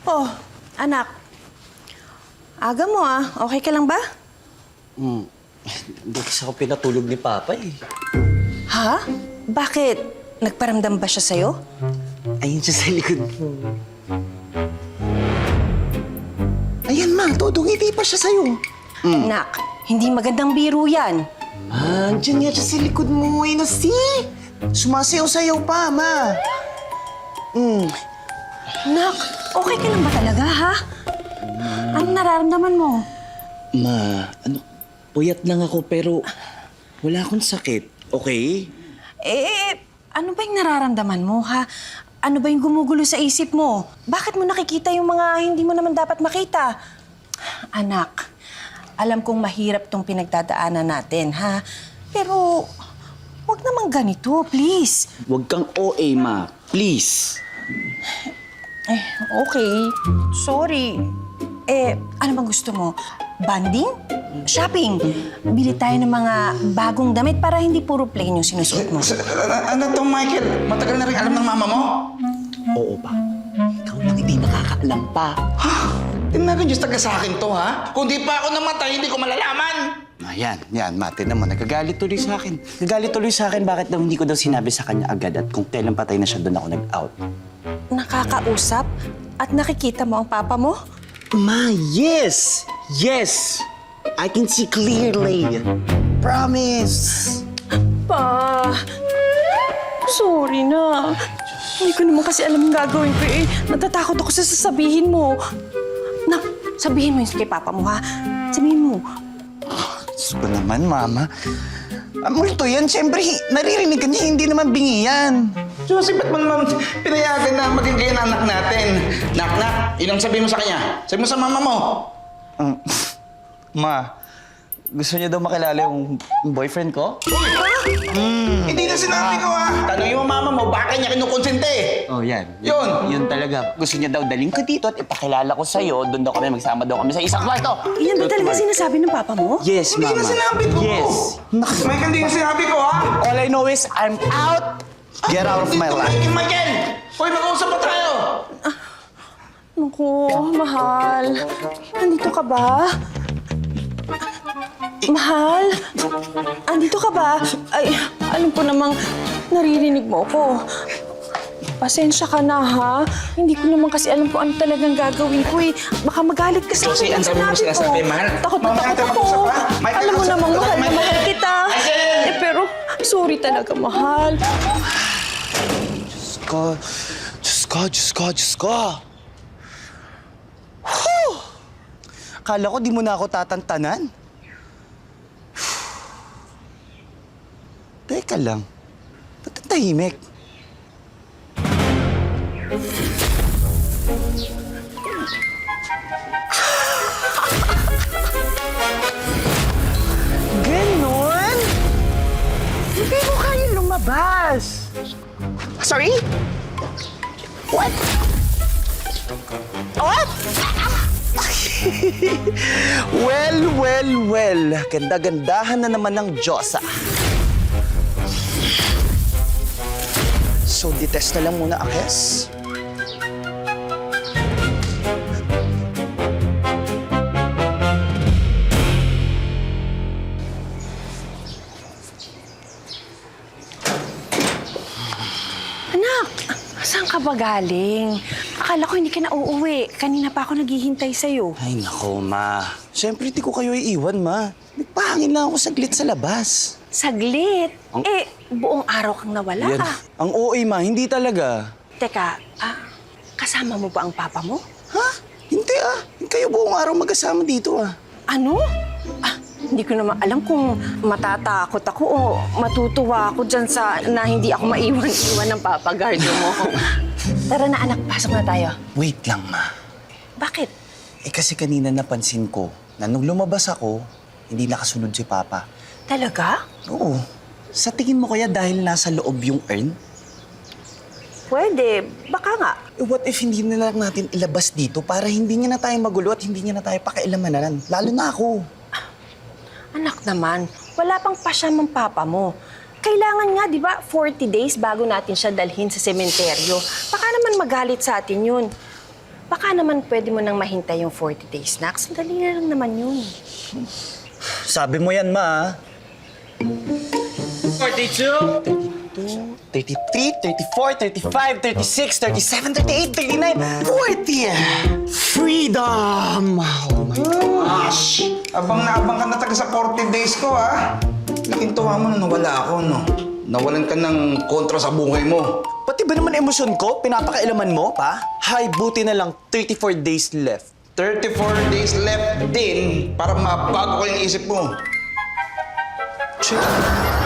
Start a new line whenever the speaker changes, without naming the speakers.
Oh, anak. Aga mo Okay ka lang ba?
Hindi kasi ako pinatulog ni Papa eh.
Ha? Bakit? Nagparamdam ba siya sa'yo?
Ayun siya sa likod mo. Ayan ma, todo ngiti pa siya sa'yo.
Anak, hindi magandang biro yan.
Diyan nga siya sa likod mo. Ayun na si. Sumasayaw-sayaw pa, ma.
Anak, okay ka lang ba talaga, ha? Anong nararamdaman mo?
Ma, puyat lang ako pero wala akong sakit, okay?
Ano ba yung nararamdaman mo, ha? Ano ba yung gumugulo sa isip mo? Bakit mo nakikita yung mga hindi mo naman dapat makita? Anak, alam kong mahirap tong pinagdadaanan natin, ha? Pero, wag naman ganito, please.
Huwag kang OA, ma. Please.
Okay. Sorry. Ano bang gusto mo? Banding? Shopping? Bili tayo ng mga bagong damit para hindi puro plain yung sinusuot mo.
Ano to, Michael? Matagal na rin alam ng mama mo?
Oo pa. Ikaw lang hindi nakakaalam pa.
Ha? Tinagan Diyos taga sa akin to, ha? Kung di pa ako namatay, hindi ko malalaman.
Yan, mate naman. Nagagalit tuloy sa akin. Nagagalit tuloy sa akin bakit daw hindi ko daw sinabi sa kanya agad at kung kailan patay na siya doon ako nag-out.
Nakakausap at nakikita mo ang papa mo?
Ma, yes! Yes! I can see clearly. Promise!
Pa, sorry na. Hindi ko naman kasi alam ang gagawin ko Natatakot ako sa sasabihin mo. Nak, sabihin mo yun kay papa mo, ha? Sabihin mo.
Diyos ko naman, Mama. Multo yan. Siyempre, naririnig ka niya. Hindi naman bingi yan.
Josie, ba't mo naman pinayagan na maging kayo na anak natin? Nak, yun ang sabihin mo sa kanya. Sabihin mo sa mama mo.
Ma, gusto niya daw makilala yung boyfriend ko?
Hindi na sinabi ko, ha? Tanongin mo mama mo, bakit niya kinukonsente?
Oh, yan.
Yun.
Yun talaga. Gusto niya daw daling ko dito at ipakilala ko sa'yo. Doon daw kami, magsama daw kami sa isang kwarto.
Yan ba talaga sinasabi ng papa mo?
Yes,
Hindi
Mama.
na sinabi ko.
Yes.
Mike, hindi na sinabi ko, ha?
All I know is I'm out. Get out of my life.
Michael! Hoy, mag-uusap pa tayo!
Naku, mahal. Nandito ka ba? Mahal? Andito ka ba? Ay, alam ko namang naririnig mo ko. Pasensya ka na, ha? Hindi ko naman kasi alam kung ano talagang gagawin ko Baka magalit ka sa
Josie, ang dami mo sinasabi, mahal.
Takot na
Mamaya
takot
tayo
ako.
mag-usap, ha? Mike,
Alam mo
mag-usap.
namang mahal na
Mike.
mahal kita.
Michael!
Pero sorry talaga, mahal.
Diyos ko. Whew! Akala ko di mo na ako tatantanan. Teka lang. Ba't ang tahimik? Ganon? Hindi mo kaya lumabas. Sorry? What? What? Well. Ganda-gandahan na naman ng Diyosa. So, detest na lang muna, Akes.
Anak, saan ka ba galing? Akala ko hindi ka na uuwi. Kanina pa ako naghihintay sa'yo.
Ay, nako, Ma. Siyempre, di ko kayo iiwan, Ma. Nagpahangin lang ako saglit sa labas.
Saglit. Buong araw kang nawala.
Yan. Ang OA, Ma. Hindi talaga.
Teka, kasama mo ba ang papa mo?
Ha? Hindi, Hindi kayo buong araw magkasama dito,
Ano? Hindi ko naman alam kung matatakot ako o matutuwa ako dyan sa na hindi ako maiwan-iwan ng papagardo mo. Tara na anak, pasok na tayo.
Wait lang, Ma.
Bakit?
Kasi kanina napansin ko na nung lumabas ako, hindi nakasunod si Papa.
Talaga?
Oo. Sa tingin mo kaya dahil nasa loob yung urn?
Pwede. Baka nga.
What if hindi na lang natin ilabas dito para hindi niya na tayo magulo at hindi niya na tayo pakialamanan? Lalo na ako.
Anak naman, wala pang pasyam ang papa mo. Kailangan nga, di ba, 40 days bago natin siya dalhin sa sementeryo. Baka naman magalit sa atin yun. Baka naman pwede mo nang mahintay yung 40 days, Nak. Sandali na lang naman yun.
Sabi mo yan, ma. 42, 33, 34, 35, 36, 37, 38, 39, 40! Freedom! Oh my gosh!
Abang na abang ka na taga sa 40 days ko, ha? Laking tuwa mo na nawala ako, no? Nawalan ka ng kontra sa buhay mo.
Pati ba naman emosyon ko? Pinapakailaman mo, pa? Hay, buti na lang 34 days left.
34 days left din para mabago ko yung isip mo.
Check.